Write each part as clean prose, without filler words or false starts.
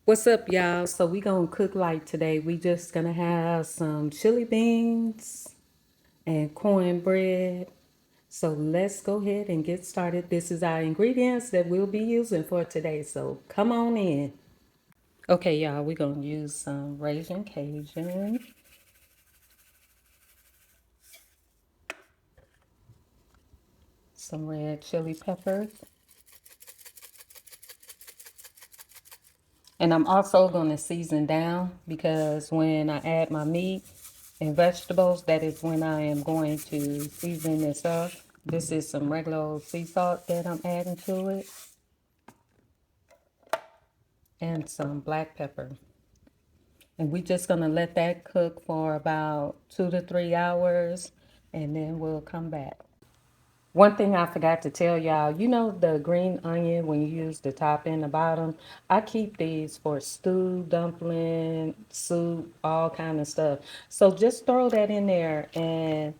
What's up, y'all? So we gonna cook light today. We just gonna have some chili beans and cornbread. So let's go ahead and get started. This is our ingredients that we'll be using for today. So come on in. Okay, y'all, we're gonna use some Raisin Cajun, some red chili peppers, and I'm also gonna season down because when I add my meat and vegetables, that is when I am going to season this up. This is some regular old sea salt that I'm adding to it, and some black pepper. And we're just gonna let that cook for about 2 to 3 hours, and then we'll come back. One thing I forgot to tell y'all, you know the green onion when you use the top and the bottom? I keep these for stew, dumpling, soup, all kind of stuff. So just throw that in there and,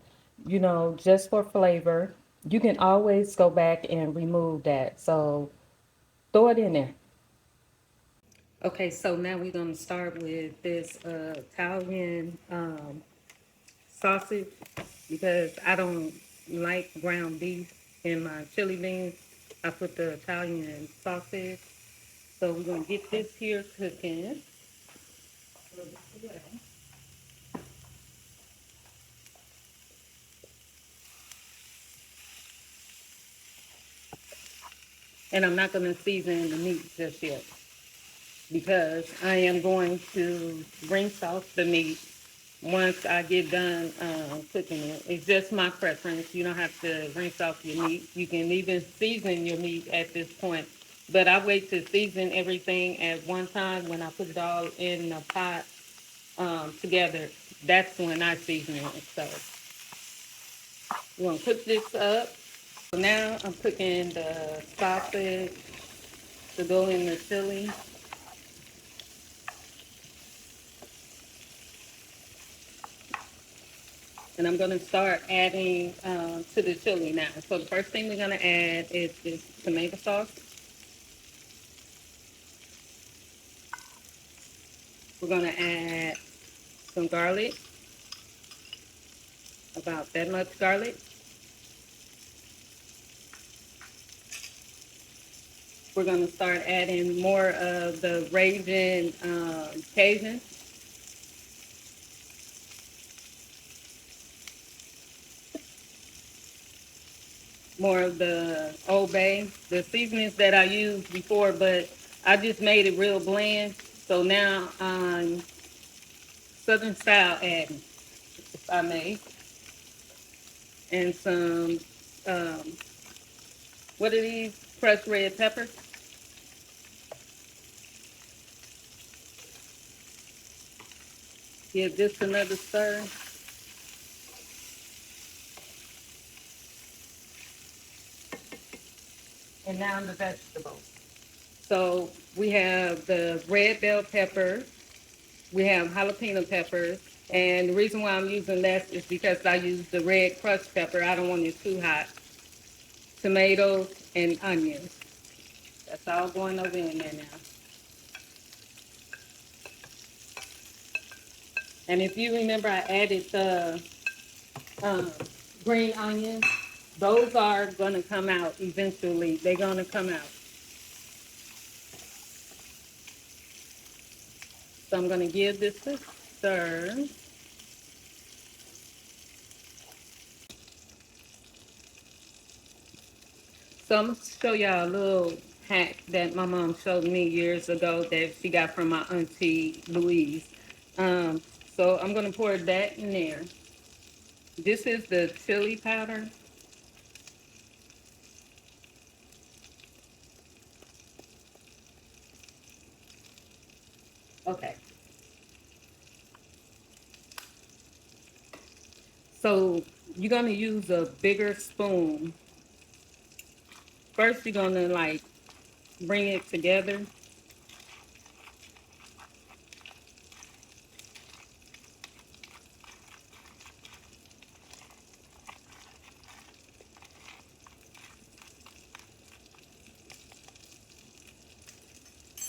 just for flavor. You can always go back and remove that. So throw it in there. Okay, so now we're going to start with this Italian sausage because I don't like ground beef in my chili beans. I put the Italian sausage. So we're going to get this here cooking. And I'm not going to season the meat just yet because I am going to rinse off the meat once I get done cooking it. It's just my preference. You don't have to rinse off your meat. You can even season your meat at this point. But I wait to season everything at one time when I put it all in the pot together. That's when I season it. So we're going to cook this up. So now I'm cooking the sausage to go in the chili. And I'm going to start adding to the chili now. So the first thing we're going to add is this tomato sauce. We're going to add some garlic, about that much garlic. We're going to start adding more of the raisin Cajun. More of the Old Bay, the seasonings that I used before, but I just made it real bland. So now I'm Southern style adding, if I may, and some, um, what are these? Crushed red peppers. Give this another stir. And now the vegetables. So we have the red bell pepper, we have jalapeno peppers, and the reason why I'm using less is because I use the red crushed pepper. I don't want it too hot. Tomatoes and onions. That's all going over in there now. And if you remember, I added the um, green onions. Those are going to come out eventually. They're going to come out. So I'm going to give this a stir. So I'm going to show y'all a little hack that my mom showed me years ago that she got from my auntie Louise. Um, so I'm going to pour that in there. This is the chili powder. Okay. So you're going to use a bigger spoon. First, you're going to like bring it together.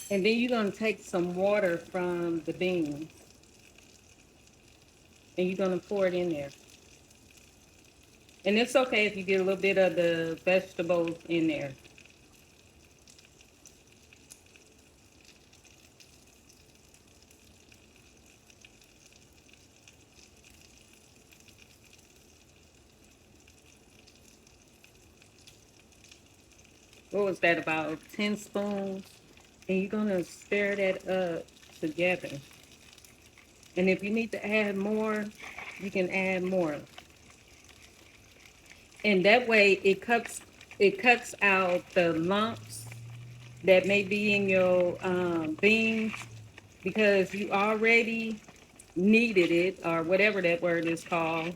And then you're going to take some water from the beans and you're going to pour it in there. And it's okay if you get a little bit of the vegetables in there. What was that, about 10 spoons? And you're going to stir that up together. And if you need to add more, you can add more. And that way it cuts out the lumps that may be in your beans, because you already kneaded it, or whatever that word is called,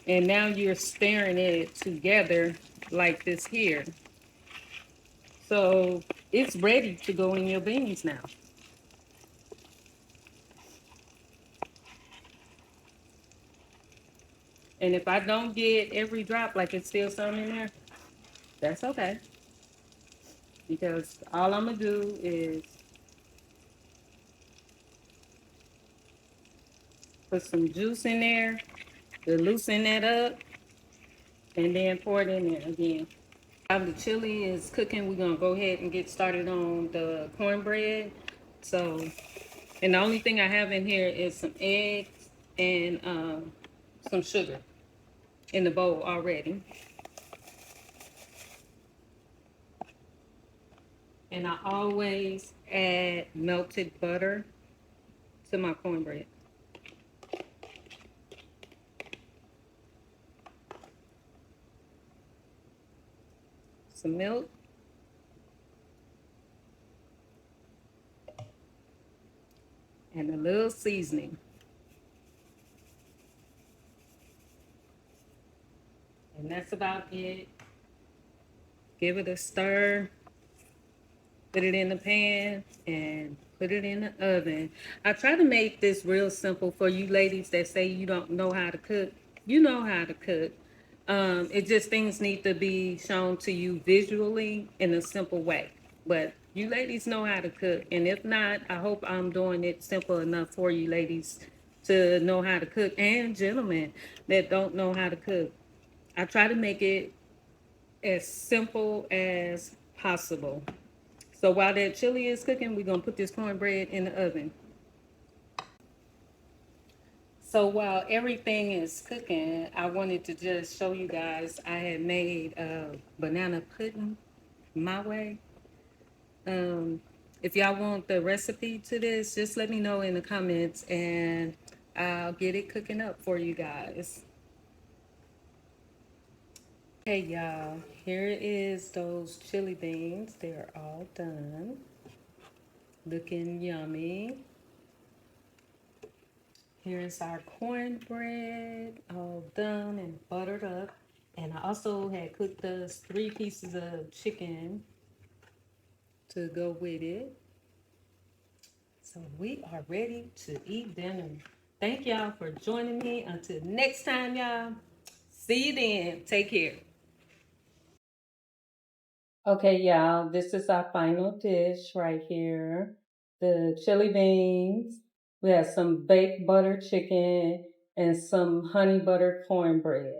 and now you're stirring it together like this here. So it's ready to go in your beans now. And if I don't get every drop, like it's still some in there, that's okay. Because all I'm gonna do is put some juice in there to loosen that up, and then pour it in there again. While the chili is cooking, we're gonna go ahead and get started on the cornbread. So, and the only thing I have in here is some eggs and some sugar in the bowl already. And I always add melted butter to my cornbread. Some milk. And a little seasoning. And that's about it. Give it a stir. Put it in the pan and put it in the oven. I try to make this real simple for you ladies that say you don't know how to cook. You know how to cook. It just, things need to be shown to you visually in a simple way. But you ladies know how to cook. And if not, I hope I'm doing it simple enough for you ladies to know how to cook, and gentlemen that don't know how to cook. I try to make it as simple as possible. So while that chili is cooking, we're gonna put this cornbread in the oven. So while everything is cooking, I wanted to just show you guys I had made a banana pudding my way. Um, if y'all want the recipe to this, just let me know in the comments and I'll get it cooking up for you guys. Hey y'all, here is those chili beans. They're all done. Looking yummy. Here's our cornbread, all done and buttered up. And I also had cooked us 3 pieces of chicken to go with it. So we are ready to eat dinner. Thank y'all for joining me. Until next time, y'all. See you then. Take care. Okay, y'all, this is our final dish right here. The chili beans. We have some baked butter chicken and some honey butter cornbread.